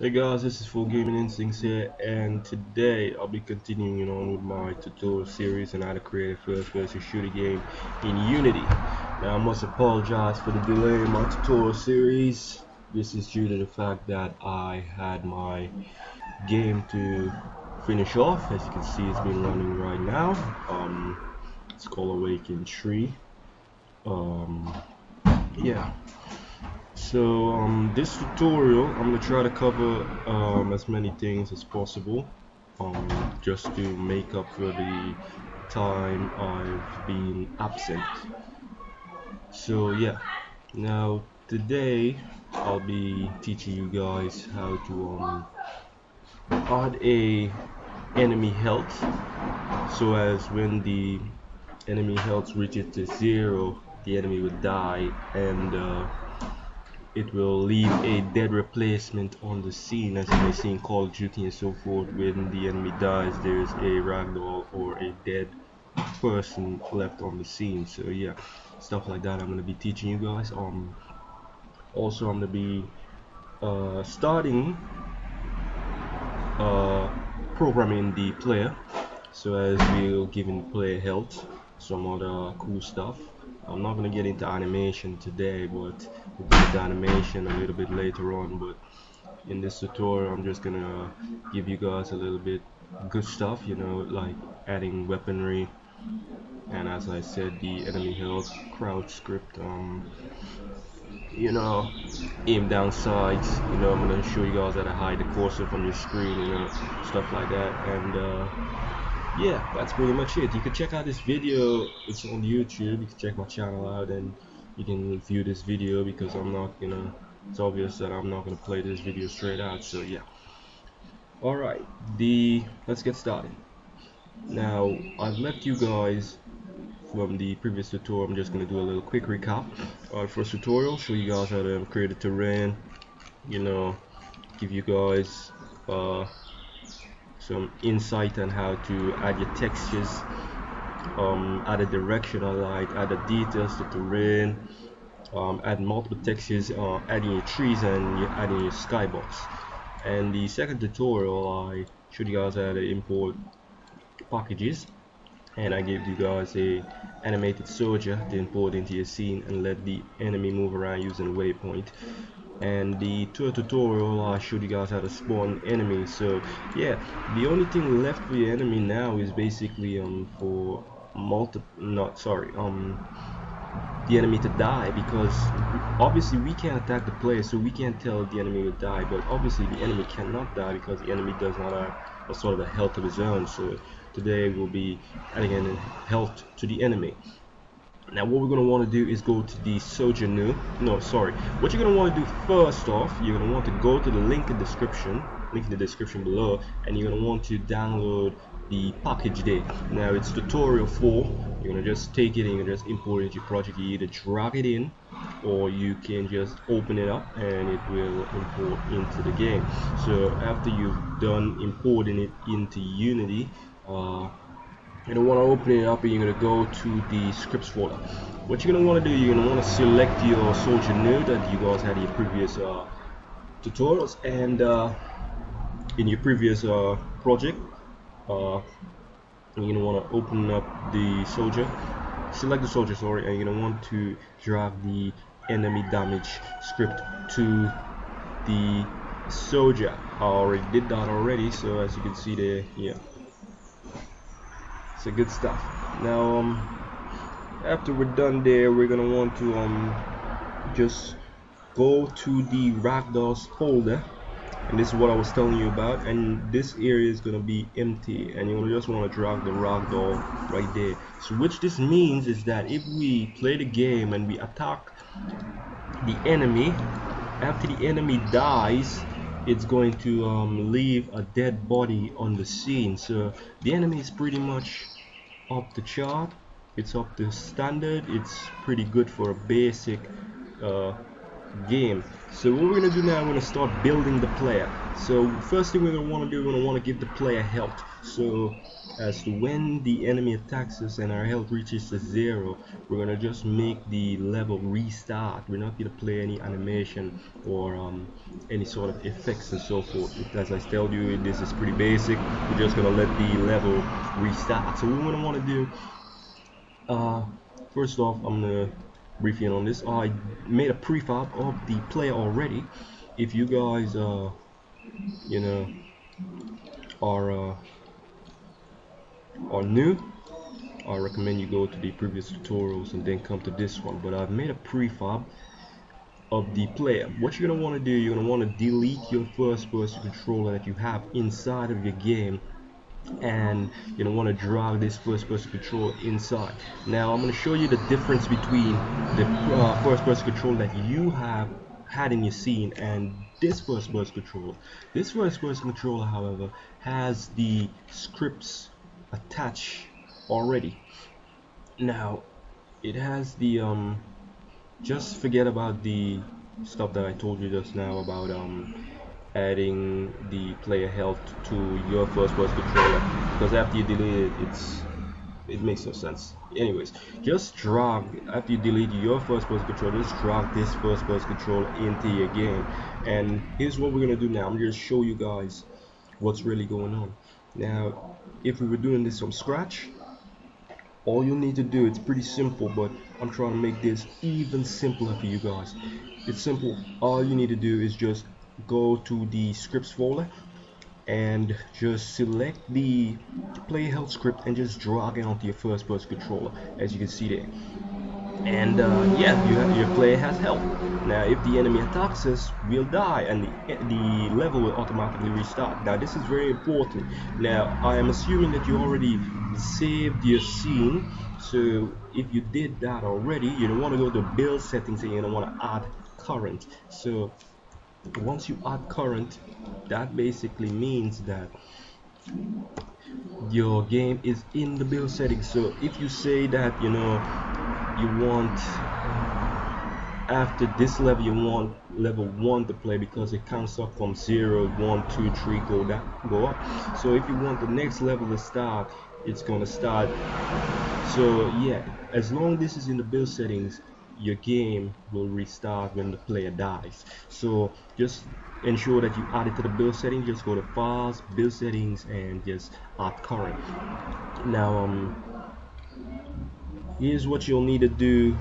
Hey guys, this is Full Gaming Instincts here, and today I'll be continuing on with my tutorial series on how to create a first-person shooter game in Unity. Now I must apologize for the delay in my tutorial series. This is due to the fact that I had my game to finish off. As you can see, it's been running right now. It's called Awaken 3. Yeah. So this tutorial, I'm gonna try to cover as many things as possible, just to make up for the time I've been absent. So yeah, now today I'll be teaching you guys how to add a enemy health, so as when the enemy health reaches to 0, the enemy will die, and it will leave a dead replacement on the scene. As you may see in Call of Duty and so forth, when the enemy dies, there's a ragdoll or a dead person left on the scene. So yeah, stuff like that I'm going to be teaching you guys. Also I'm going to be starting programming the player, so as we'll giving the player health, some other cool stuff. I'm not going to get into animation today, but we'll get into animation a little bit later on. But in this tutorial I'm just going to give you guys a little bit good stuff, you know, like adding weaponry, and as I said, the enemy health, crouch script, you know, aim down sights, you know, I'm going to show you guys how to hide the cursor from your screen, you know, stuff like that. And yeah, that's pretty much it. You can check out this video, it's on YouTube. You can check my channel out and you can view this video, because I'm not gonna, it's obvious that I'm not gonna play this video straight out. So yeah, alright, let's get started. Now I've left you guys from the previous tutorial. I'm just gonna do a little quick recap. First tutorial, show you guys how to create a terrain, you know, give you guys some insight on how to add your textures, add a directional light, add the details to terrain, add multiple textures, adding your trees, and you're adding your skybox. And the second tutorial, I showed you guys how to import packages, and I gave you guys a animated soldier to import into your scene and let the enemy move around using a waypoint. And the third tutorial, I showed you guys how to spawn enemies. So yeah, the only thing left for your enemy now is basically for the enemy to die, because obviously we can't attack the player, so we can't tell the enemy to die, but obviously the enemy cannot die because the enemy does not have a sort of a health of his own. So today we'll be adding in health to the enemy. Now what we're going to want to do is go to the soldier what you're going to want to do first off, you're going to want to go to the link in the description below, and you're going to want to download the package there. Now it's tutorial 4. You're going to just take it and you just import it into your project. You either drag it in, or you can just open it up and it will import into the game. So after you've done importing it into Unity, you don't want to open it up, and you're going to go to the scripts folder. What you're going to want to do, you're going to want to select your soldier node that you guys had in your previous tutorials, and in your previous project. You're going to want to open up the soldier, select the soldier, sorry, and you're going to want to drag the enemy damage script to the soldier. I already did that already, so as you can see there, yeah. So good stuff. Now after we're done there, we're gonna want to just go to the ragdolls folder, and this is what I was telling you about, and this area is gonna be empty, and you're gonna just want to drag the ragdoll right there. So which this means is that if we play the game and we attack the enemy, after the enemy dies, it's going to leave a dead body on the scene. So the enemy is pretty much up the chart, it's up to standard, it's pretty good for a basic game. So what we're gonna do now, we're gonna start building the player. So first thing we're gonna want to do, we're gonna want to give the player health. So as to when the enemy attacks us and our health reaches to 0, we're gonna just make the level restart. We're not gonna play any animation or any sort of effects and so forth. As I told you, this is pretty basic. We're just gonna let the level restart. So what we're gonna want to do, first off, I'm gonna brief you on this. I made a prefab of the player already. If you guys you know are new, I recommend you go to the previous tutorials and then come to this one. But I've made a prefab of the player. What you're gonna want to do, you're gonna want to delete your first person controller that you have inside of your game, and you don't want to drag this first person controller inside. Now I'm going to show you the difference between the first person controller that you have had in your scene and this first person controller. This first person controller, however, has the scripts attached already. Now it has the just forget about the stuff that I told you just now about adding the player health to your first person controller, because after you delete it, it makes no sense. Anyways, just drag, after you delete your first person controller, just drag this first person controller into your game. And here's what we're gonna do now. I'm gonna show you guys what's really going on. Now if we were doing this from scratch, all you need to do, it's pretty simple, but I'm trying to make this even simpler for you guys. It's simple. All you need to do is just go to the scripts folder and just select the player health script and just drag it onto your first person controller, as you can see there. And yeah, your player has health. Now if the enemy attacks us, we'll die and the level will automatically restart. Now this is very important. Now I am assuming that you already saved your scene, so if you did that already, you don't want to go to build settings and you don't want to add current. So once you add current, that basically means that your game is in the build settings. So if you say that you want, after this level you want level 1 to play because it counts up from 0, 1, 2, 3, go up. So if you want the next level to start, it's gonna start. So yeah, as long as this is in the build settings, your game will restart when the player dies. So just ensure that you add it to the build settings. Just go to files, build settings, and just add current. Now here's what you'll need to do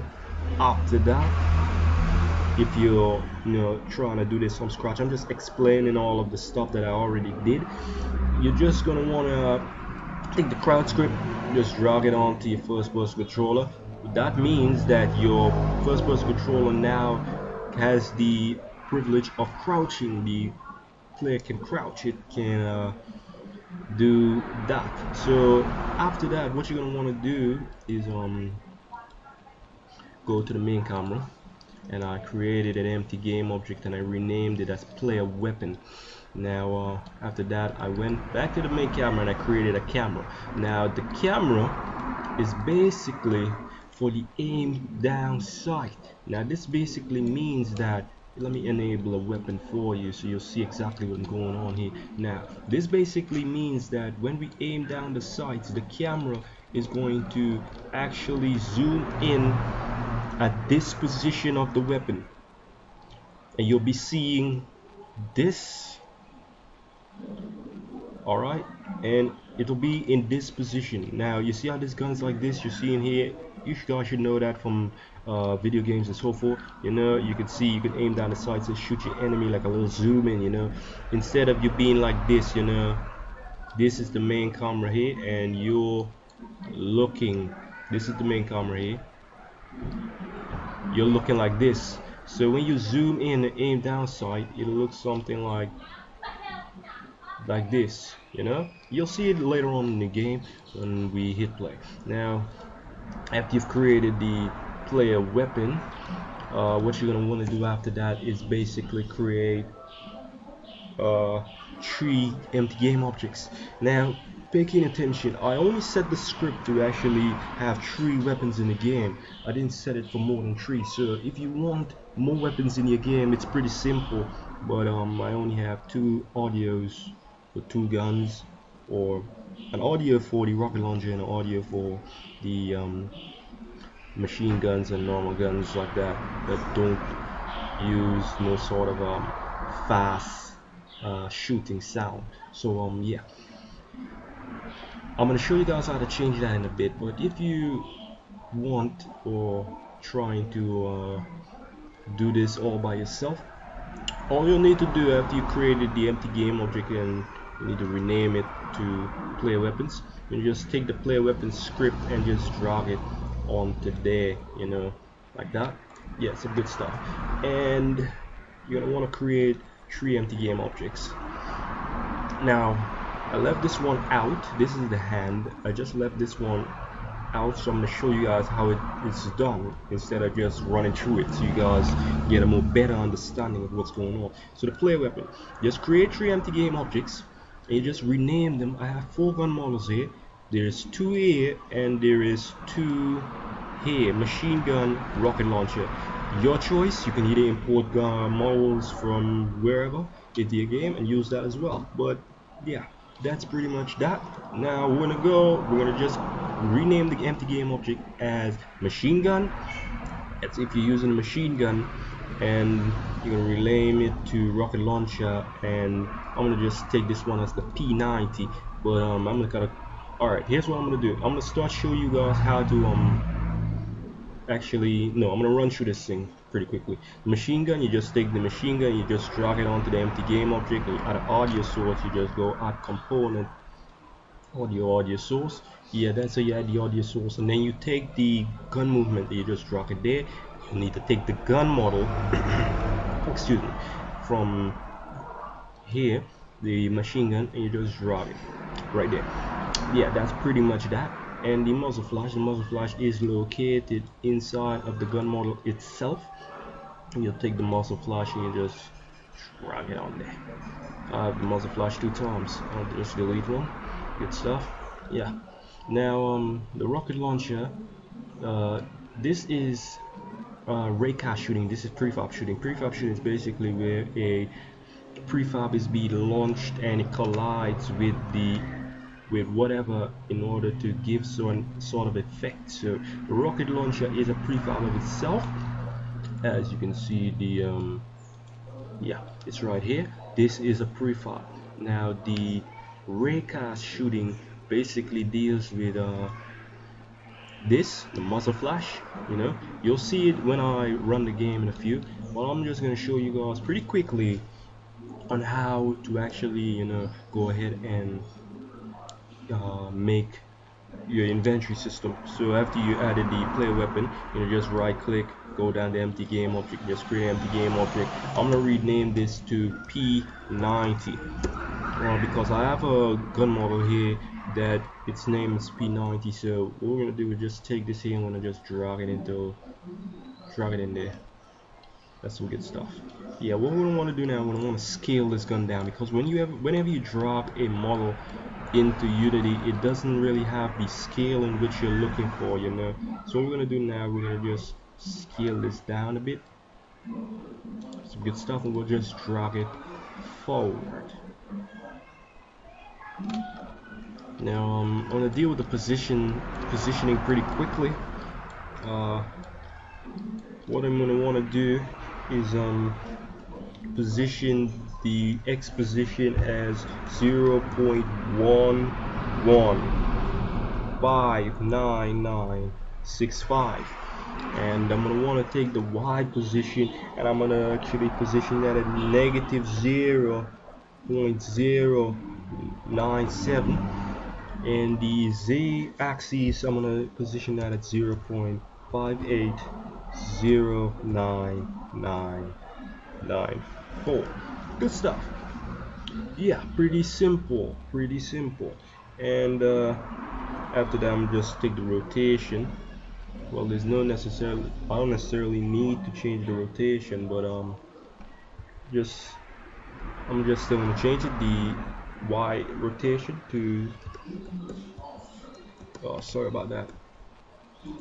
after that. If you're trying to do this from scratch, I'm just explaining all of the stuff that I already did. You're just gonna want to take the crowd script, just drag it onto your first person controller. That means that your first person controller now has the privilege of crouching. The player can crouch, it can do that. So after that, what you're gonna want to do is go to the main camera, and I created an empty game object and I renamed it as player weapon. Now after that, I went back to the main camera and I created a camera. Now the camera is basically for the aim down sight. Now this basically means that, let me enable a weapon for you so you'll see exactly what's going on here. Now this basically means that when we aim down the sights, the camera is going to actually zoom in at this position of the weapon, and you'll be seeing this, alright, and it'll be in this position. Now you see how this gun's like this, you're seeing here. You guys should know that from video games and so forth. You can see, you can aim down the sights and shoot your enemy like a little zoom in. Instead of you being like this, this is the main camera here, and you're looking, this is the main camera here, you're looking like this. So when you zoom in and aim down sight, it'll look something like this. You'll see it later on in the game when we hit play. Now after you've created the player weapon, what you're gonna want to do after that is basically create 3 empty game objects. Now pay keen attention. I only set the script to actually have 3 weapons in the game. I didn't set it for more than 3. So if you want more weapons in your game, it's pretty simple. But I only have 2 audios for 2 guns, or an audio for the rocket launcher and an audio for the machine guns and normal guns like that don't use no sort of fast shooting sound. So yeah, I'm gonna show you guys how to change that in a bit. But if you want or trying to do this all by yourself, all you'll need to do after you created the empty game object, and you need to rename it to player weapons, you just take the player weapons script and just drag it onto there, you know, like that. Yeah, some good stuff. And you're gonna want to create 3 empty game objects. Now I left this one out. This is the hand. I just left this one out, so I'm going to show you guys how it's done instead of just running through it, so you guys get a more better understanding of what's going on. So the player weapon, just create 3 empty game objects and you just rename them. I have 4 gun models here. There's 2 here and there is 2 here. Machine gun, rocket launcher. Your choice. You can either import gun models from wherever into your game and use that as well. But yeah, that's pretty much that. Now we're gonna just rename the empty game object as machine gun. That's if you're using a machine gun, and you're gonna rename it to rocket launcher, and I'm gonna just take this one as the P90. But I'm gonna kind of, alright, here's what I'm gonna do. I'm gonna start showing you guys how to actually, no, I'm gonna run through this thing pretty quickly. The machine gun, you just take the machine gun, you just drag it onto the empty game object, and you add an audio source. You just go add component audio source. Yeah, that's how you add the audio source. And then you take the gun movement, you just drag it there. You need to take the gun model excuse me, from here, the machine gun, and you just drag it right there. Yeah, that's pretty much that. And the muzzle flash is located inside of the gun model itself. You'll take the muzzle flash and you just drag it on there. I have the muzzle flash 2 times. I'll just delete one. Good stuff. Yeah. Now the rocket launcher, this is raycast shooting. This is prefab shooting. Prefab shooting is basically where a prefab is being launched and it collides with whatever in order to give some sort of effect. So the rocket launcher is a prefab of itself. As you can see, the yeah, it's right here. This is a prefab. Now the raycast shooting basically deals with the muzzle flash. You know, you'll see it when I run the game in a few, but I'm just going to show you guys pretty quickly on how to actually, you know, go ahead and make your inventory system. So after you added the player weapon, you just right click, go down the empty game object, just create empty game object. I'm gonna rename this to P90 because I have a gun model here that its name is P90. So what we're gonna do is just take this here and I'm gonna just drag it in there. That's some good stuff. Yeah, what we want to do now, we want to scale this gun down, because whenever you drop a model into Unity, it doesn't really have the scale in which you're looking for, you know. So what we're gonna do now, we're gonna just scale this down a bit. Some good stuff, and we'll just drag it forward. Now I'm gonna deal with the positioning pretty quickly. What I'm gonna want to do is position the X position as 0.115965, and I'm gonna want to take the Y position and I'm gonna actually position that at negative 0.097, and the Z axis I'm gonna position that at 0.580994. Good stuff. Yeah, pretty simple. And after that, I'm just take the rotation. Well, there's no necessarily, I don't necessarily need to change the rotation, but I'm just still gonna change it. Y rotation to, oh sorry about that,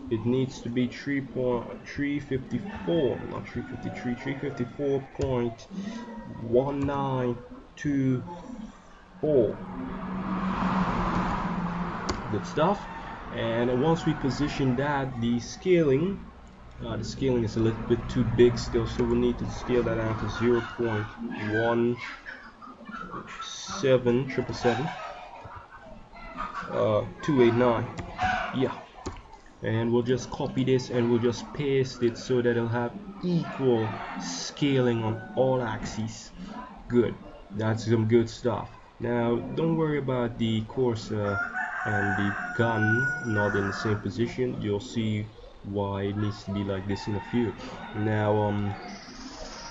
it needs to be 354, not 353, 354.1924. Good stuff. And once we position that, the scaling is a little bit too big still, so we need to scale that down to 0.17777 289. Yeah, and we'll just copy this and we'll just paste it so that it'll have equal scaling on all axes. Good, that's some good stuff. Now don't worry about the cursor and the gun not in the same position. You'll see why it needs to be like this in a few. Now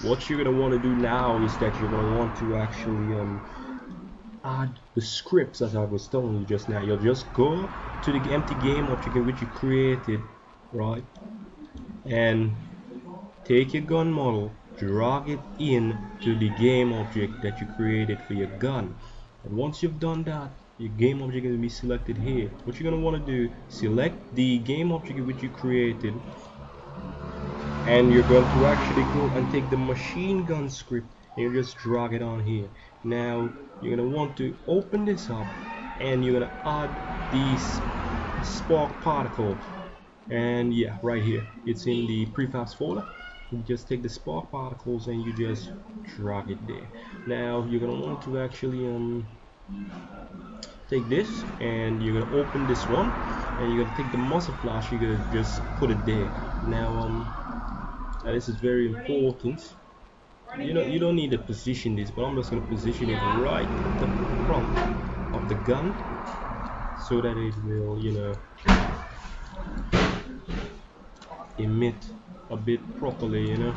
what you're gonna want to do now is that you're gonna want to actually add the scripts, as I was telling you just now. You'll just go to the empty game object which you created, right, and take your gun model, drag it in to the game object that you created for your gun. And once you've done that, your game object will be selected here. What you're going to want to do, select the game object which you created, and you're going to actually go and take the machine gun script and you just drag it on here. Now you're going to want to open this up and you're going to add these spark particle, and yeah, right here it's in the prefabs folder. You just take the spark particles and you just drag it there. Now you're going to want to actually take this and you're going to open this one and you're going to take the muzzle flash, you're going to just put it there. Now this is very important. You don't need to position this, but I'm just going to position it right at the front of the gun so that it will, you know, emit a bit properly, you know.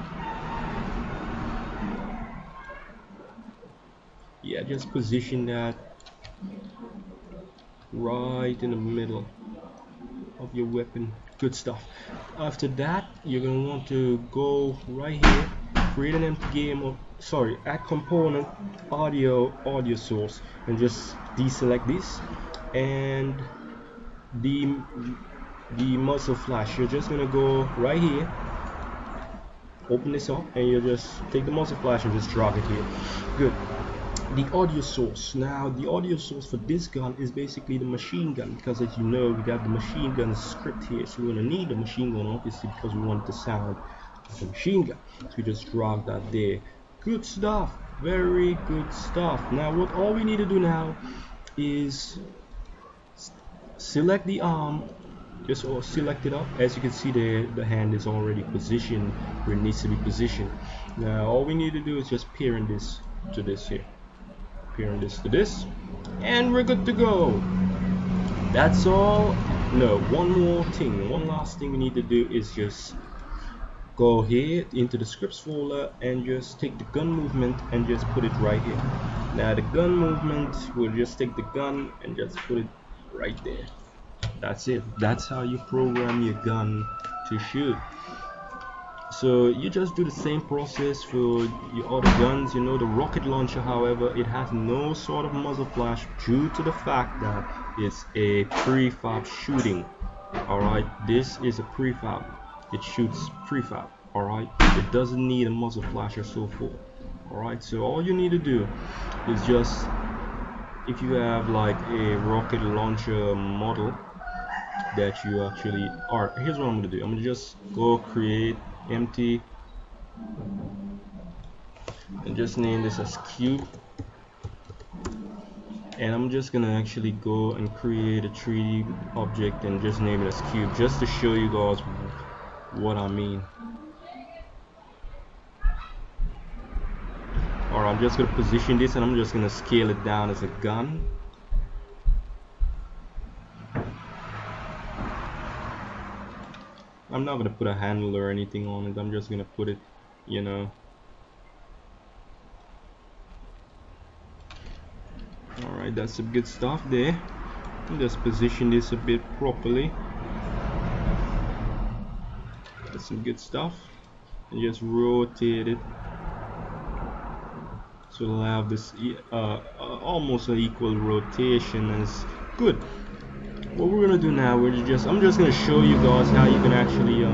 Yeah, just position that right in the middle of your weapon. Good stuff. After that, you're going to want to go right here, create an empty game of, sorry, add component audio source, and just deselect this, and the muzzle flash, you're just going to go right here, open this up, and you just take the muzzle flash and just drag it here. Good. The audio source. Now the audio source for this gun is basically the machine gun, because as you know we got the machine gun script here, so we're going to need the machine gun obviously because we want the sound of the machine gun, so we just drag that there. Good stuff, very good stuff. Now what all we need to do now is select the arm, just select it up. As you can see there, the hand is already positioned where it needs to be positioned. Now all we need to do is just parent this to this here, parent this to this, and we're good to go. That's all. No, one last thing we need to do is just go here into the scripts folder and just take the gun movement and just put it right here. Now the gun movement, we'll just take the gun and just put it right there. That's it. That's how you program your gun to shoot. So you just do the same process for your other guns. You know, the rocket launcher, however, it has no sort of muzzle flash due to the fact that it's a prefab shooting. Alright, this is a prefab. It shoots prefab. Alright, it doesn't need a muzzle flash or so forth. Alright, so all you need to do is just, if you have like a rocket launcher model that you actually are, here's what I'm gonna do. I'm gonna just go create empty and just name this as cube, and I'm just gonna actually go and create a 3D object and just name it as cube, just to show you guys what I mean. Alright, I'm just gonna position this and I'm just gonna scale it down as a gun. I'm not gonna put a handle or anything on it. I'm just gonna put it, you know. Alright, that's some good stuff there. Just position this a bit properly. That's some good stuff. And just rotate it so we'll have this almost an equal rotation as good. What we're gonna do now, I'm just gonna show you guys how you can actually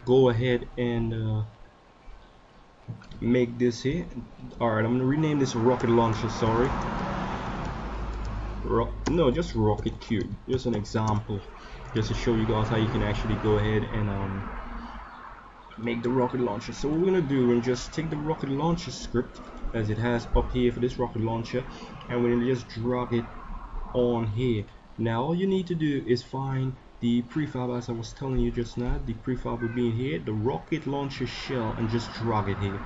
go ahead and make this here. Alright, I'm gonna rename this rocket launcher, sorry. No, just rocket cube, just an example, just to show you guys how you can actually go ahead and make the rocket launcher. So what we're gonna do is just take the rocket launcher script as it has up here for this rocket launcher, and we're gonna just drag it on here. Now all you need to do is find the prefab, as I was telling you just now. The prefab will be in here, the rocket launcher shell, and just drag it here.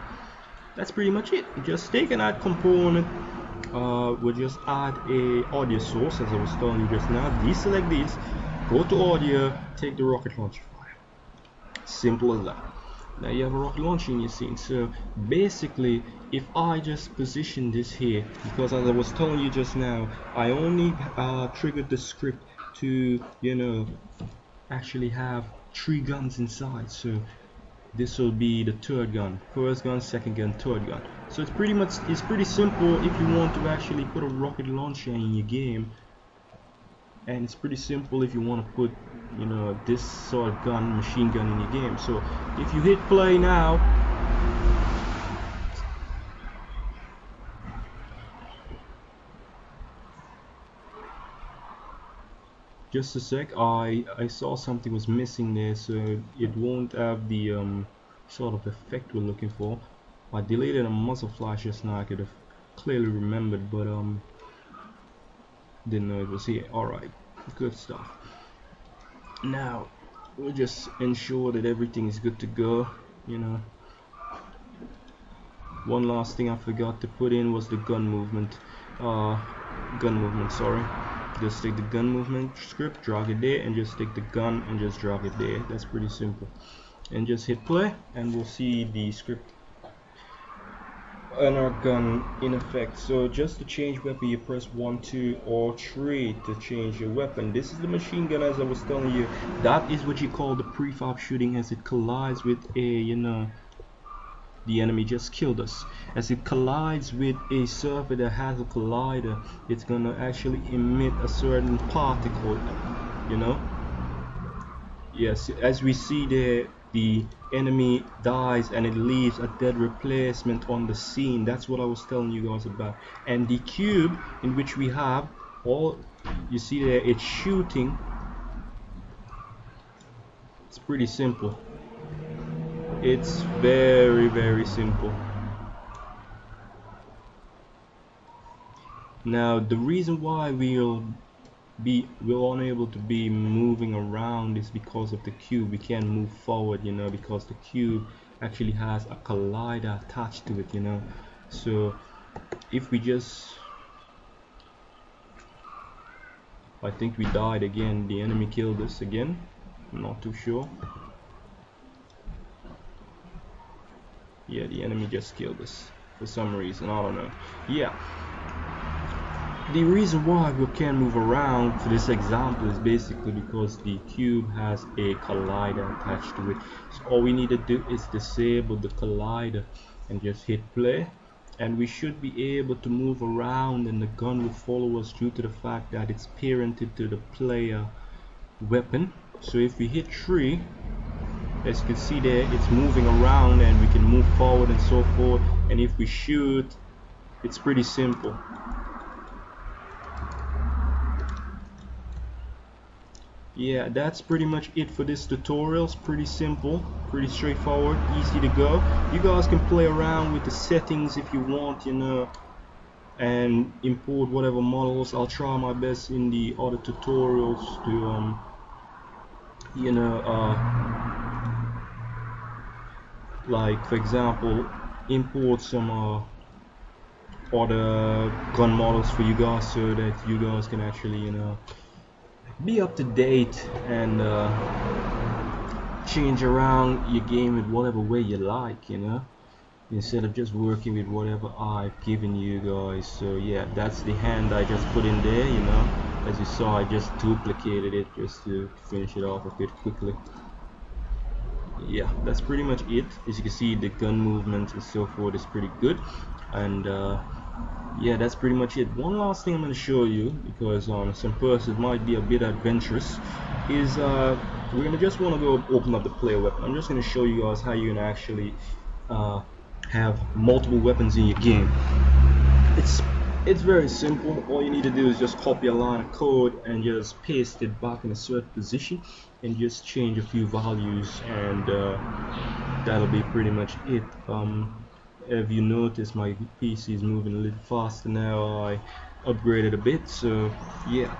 That's pretty much it. Just take an add component. We'll just add a audio source, as I was telling you just now. Deselect this, go to audio, take the rocket launcher file. Simple as that. Now you have a rocket launcher in your scene. So basically, if I just position this here, because as I was telling you just now, I only triggered the script to, you know, actually have 3 guns inside. So this will be the 3rd gun, 1st gun, 2nd gun, 3rd gun. So it's pretty simple if you want to actually put a rocket launcher in your game, and it's pretty simple if you want to put, you know, this sort of gun, machine gun, in your game. So if you hit play now, just a sec, I saw something was missing there, so it won't have the sort of effect we're looking for. I deleted a muzzle flash just now. I could have clearly remembered, but didn't know it was here. Alright, good stuff. Now we'll just ensure that everything is good to go, you know. One last thing I forgot to put in was the gun movement. Sorry. Just take the gun movement script, drag it there, and just take the gun and just drag it there. That's pretty simple. And just hit play, and we'll see the script and our gun in effect. So just to change weapon, you press 1, 2, or 3 to change your weapon. This is the machine gun, as I was telling you. That is what you call the prefab shooting, as it collides with a, you know, the enemy just killed us. As it collides with a surface that has a collider, it's gonna actually emit a certain particle, you know. Yes, as we see there, the enemy dies and it leaves a dead replacement on the scene. That's what I was telling you guys about. And the cube in which we have all, you see there, it's shooting. It's pretty simple. It's very simple. Now the reason why we're unable to be moving around is because of the cube. We can't move forward, you know, because the cube actually has a collider attached to it, you know. So if we just, I think we died again. The enemy killed us again. I'm not too sure. Yeah, the enemy just killed us for some reason. I don't know. Yeah. The reason why we can't move around for this example is basically because the cube has a collider attached to it. So all we need to do is disable the collider and just hit play, and we should be able to move around, and the gun will follow us due to the fact that it's parented to the player weapon. So if we hit 3, as you can see there, it's moving around and we can move forward and so forth. And if we shoot, it's pretty simple. Yeah, that's pretty much it for this tutorial. It's pretty simple, pretty straightforward, easy to go. You guys can play around with the settings if you want, you know, and import whatever models. I'll try my best in the other tutorials to you know, like for example, import some other gun models for you guys, so that you guys can actually, you know, be up to date and change around your game in whatever way you like, you know, instead of just working with whatever I've given you guys. So yeah, that's the hand I just put in there, you know. As you saw, I just duplicated it just to finish it off a bit quickly. yeah, that's pretty much it. As you can see, the gun movement and so forth is pretty good, and yeah, that's pretty much it. One last thing I'm going to show you, because some persons might be a bit adventurous, is we're going to just want to go open up the player weapon. I'm just going to show you guys how you can actually have multiple weapons in your game. It's very simple. All you need to do is just copy a line of code and just paste it back in a certain position and just change a few values, and that'll be pretty much it. If you notice, my PC is moving a little faster now. I upgraded a bit, so yeah.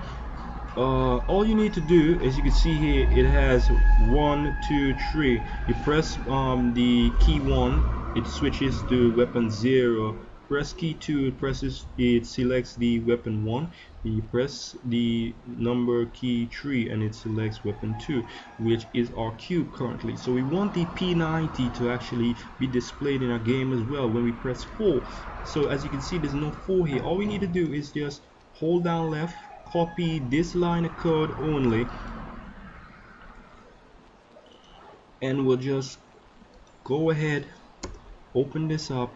All you need to do, as you can see here, it has 1, 2, 3. You press the key 1, it switches to weapon 0. Press key 2, it selects the weapon 1. Then you press the number key 3 and it selects weapon 2, which is our cube currently. So we want the P90 to actually be displayed in our game as well when we press 4. So as you can see, there's no 4 here. All we need to do is just hold down left, copy this line of code only, and we'll just go ahead, open this up,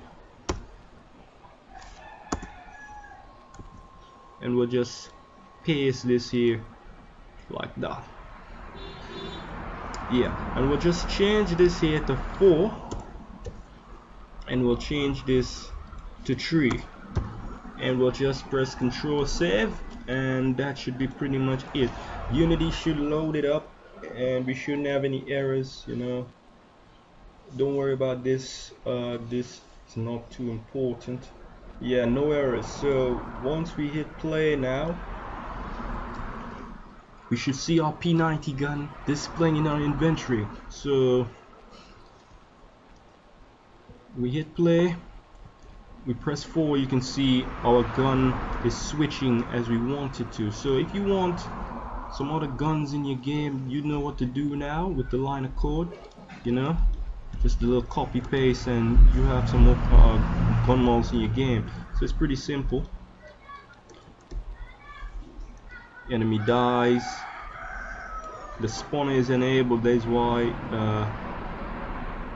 and we'll just paste this here like that. Yeah, and we'll just change this here to 4, and we'll change this to 3, and we'll just press Control Save, and that should be pretty much it. Unity should load it up and we shouldn't have any errors, you know. Don't worry about this, this is not too important. Yeah, no errors. So once we hit play now, we should see our P90 gun displaying in our inventory. So we hit play, we press 4, you can see our gun is switching as we want it to. So if you want some other guns in your game, you know what to do now with the line of code, you know, just a little copy paste and you have some more gun models in your game. So it's pretty simple. Enemy dies, the spawner is enabled, that's why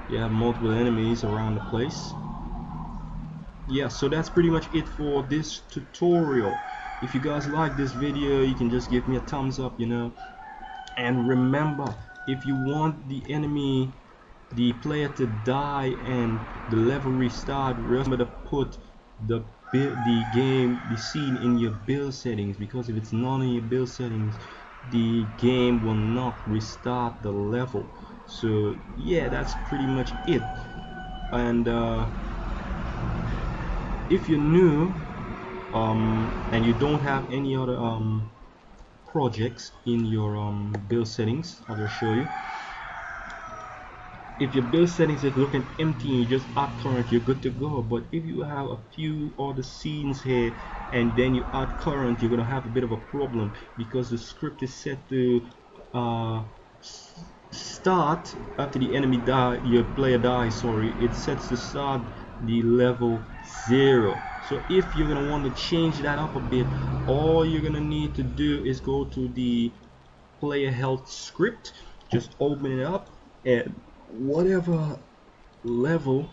you have multiple enemies around the place. Yeah, so that's pretty much it for this tutorial. If you guys like this video, you can just give me a thumbs up, you know. And remember, if you want the player to die and the level restart, remember to put the scene in your build settings, because if it's not in your build settings, the game will not restart the level. So yeah, that's pretty much it. And if you're new and you don't have any other projects in your build settings, I'll just show you. If your build settings is looking empty and you just add current, you're good to go. But if you have a few other scenes here and then you add current, you're gonna have a bit of a problem, because the script is set to start after the enemy your player dies, sorry, it sets to start the level 0. So if you're gonna want to change that up a bit, all you're gonna need to do is go to the player health script, just open it up, and whatever level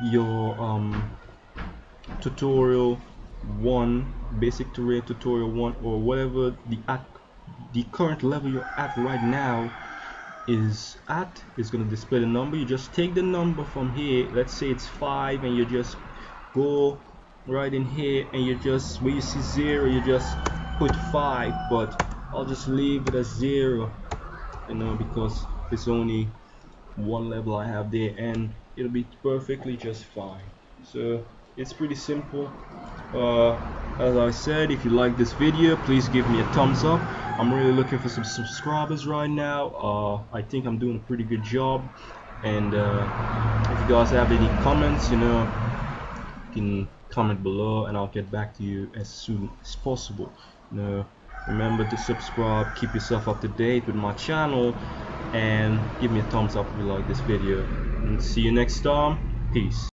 your tutorial 1, basic tutorial 1, or whatever the current level you're at right now is going to display the number. You just take the number from here, let's say it's 5, and you just go right in here and you just, where you see 0, you just put 5, but I'll just leave it as 0, you know, because it's only one level I have there and it'll be perfectly just fine. So it's pretty simple. As I said, if you like this video, please give me a thumbs up. I'm really looking for some subscribers right now. I think I'm doing a pretty good job, and if you guys have any comments, you know, you can comment below and I'll get back to you as soon as possible. You know, remember to subscribe, keep yourself up to date with my channel, and give me a thumbs up if you like this video, and see you next time. Peace.